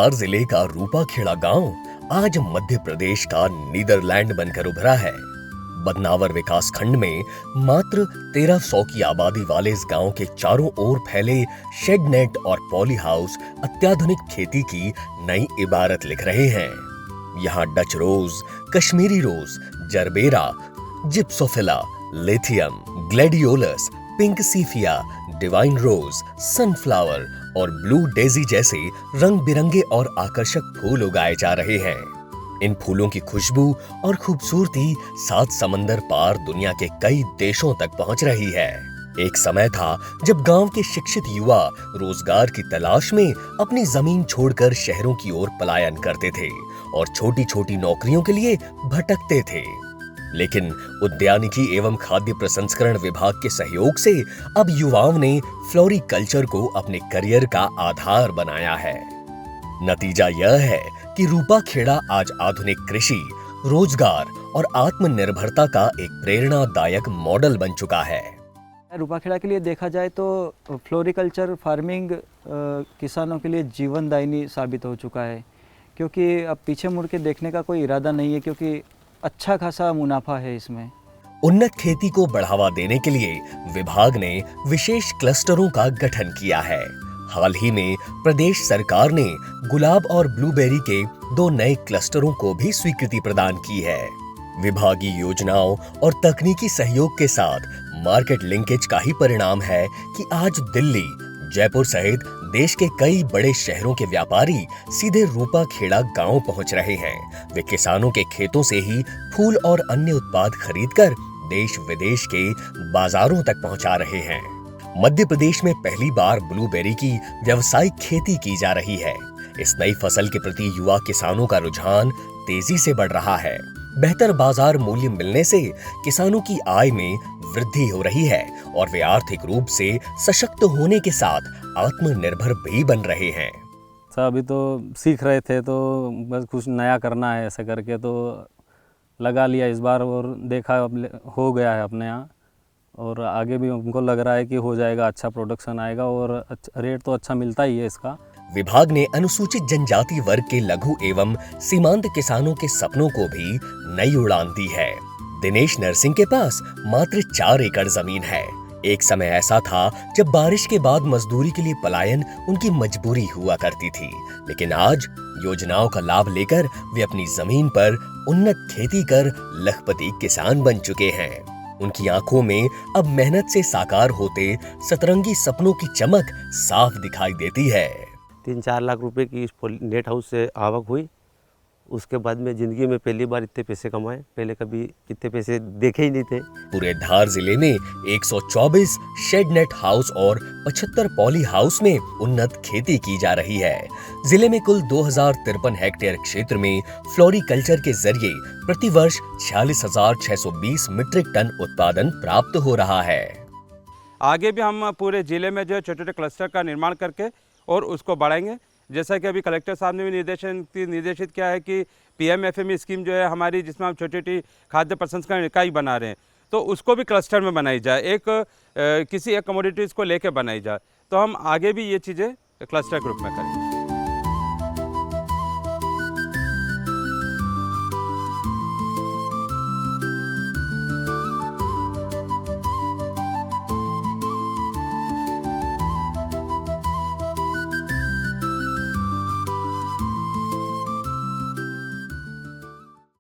धार जिले का रूपाखेड़ा गांव आज मध्य प्रदेश का नीदरलैंड बनकर उभरा है। बदनावर विकास खंड में मात्र 1300 की आबादी वाले इस गांव के चारों ओर फैले शेड नेट और पॉली हाउस अत्याधुनिक खेती की नई इबारत लिख रहे हैं। यहाँ Dutch rose, Kashmiri rose, gerbera, gypsophila, lithium, gladiolus, pink सीफिया, डिवाइन रोज, सनफ्लावर और ब्लू डेजी जैसे रंग बिरंगे और आकर्षक फूल उगाए जा रहे हैं। इन फूलों की खुशबू और खूबसूरती 7 समंदर पार दुनिया के कई देशों तक पहुंच रही है। एक समय था जब गांव के शिक्षित युवा रोजगार की तलाश में अपनी जमीन छोड़कर शहरों की ओर पलायन करते थे और छोटी-छोटी नौकरियों के लिए भटकते थे। लेकिन उद्यानिकी एवं खाद्य प्रसंस्करण विभाग के सहयोग से अब युवाओं ने फ्लोरिकल्चर को अपने करियर का आधार बनाया है। नतीजा यह है कि रूपाखेड़ा आज आधुनिक कृषि, रोजगार और आत्मनिर्भरता का एक प्रेरणादायक मॉडल बन चुका है। रूपाखेड़ा के लिए देखा जाए तो फ्लोरिकल्चर फार्मिंग किसानों के लिए जीवनदायिनी साबित हो चुका है, क्योंकि अब पीछे मुड़ के देखने का कोई इरादा नहीं है, क्योंकि अच्छा खासा मुनाफा है इसमें। उन्नत खेती को बढ़ावा देने के लिए विभाग ने विशेष क्लस्टरों का गठन किया है। हाल ही में प्रदेश सरकार ने गुलाब और ब्लूबेरी के 2 नए क्लस्टरों को भी स्वीकृति प्रदान की है। विभागीय योजनाओं और तकनीकी सहयोग के साथ मार्केट लिंकेज का ही परिणाम है कि आज दिल्ली, जयपुर सहित देश के कई बड़े शहरों के व्यापारी सीधे रूपाखेड़ा गांव पहुंच रहे हैं। वे किसानों के खेतों से ही फूल और अन्य उत्पाद खरीदकर देश विदेश के बाजारों तक पहुंचा रहे हैं। मध्य प्रदेश में पहली बार ब्लूबेरी की व्यावसायिक खेती की जा रही है। इस नई फसल के प्रति युवा किसानों का रुझान तेजी से बढ़ रहा है। बेहतर बाजार मूल्य मिलने से किसानों की आय में वृद्धि हो रही है और वे आर्थिक रूप से सशक्त होने के साथ आत्मनिर्भर भी बन रहे हैं। अभी तो सीख रहे थे, तो बस कुछ नया करना है ऐसा करके तो लगा लिया इस बार और देखा हो गया है अपने यहाँ, और आगे भी हमको लग रहा है कि हो जाएगा, अच्छा प्रोडक्शन आएगा और रेट तो अच्छा मिलता ही है इसका। विभाग ने अनुसूचित जनजाति वर्ग के लघु एवं सीमांत किसानों के सपनों को भी नई उड़ान दी है। दिनेश नरसिंह के पास मात्र 4 एकड़ जमीन है। एक समय ऐसा था जब बारिश के बाद मजदूरी के लिए पलायन उनकी मजबूरी हुआ करती थी, लेकिन आज योजनाओं का लाभ लेकर वे अपनी जमीन पर उन्नत खेती कर लखपति किसान बन चुके हैं। उनकी आंखों में अब मेहनत से साकार होते सतरंगी सपनों की चमक साफ दिखाई देती है। 3-4 लाख रुपए की इस नेट हाउस से आवक हुई। उसके बाद में जिंदगी में पहली बार इतने पैसे कमाए, पहले कभी इतने पैसे देखे ही नहीं थे। पूरे धार जिले में 124 शेड नेट हाउस और 75 पॉली हाउस में उन्नत खेती की जा रही है। जिले में कुल 2053 हेक्टेयर क्षेत्र में फ्लोरिकल्चर के जरिए प्रतिवर्ष 46,620 मीट्रिक टन उत्पादन प्राप्त हो रहा है। आगे भी हम पूरे जिले में जो है छोटे-छोटे क्लस्टर का निर्माण करके और उसको बढ़ाएंगे। जैसा कि अभी कलेक्टर साहब ने भी निर्देशित किया है कि PMFME स्कीम जो है हमारी, जिसमें हम छोटी छोटी खाद्य प्रसंस्करण इकाई बना रहे हैं, तो उसको भी क्लस्टर में बनाई जाए, किसी एक कमोडिटीज़ को लेके बनाई जाए, तो हम आगे भी ये चीज़ें क्लस्टर ग्रुप में करेंगे।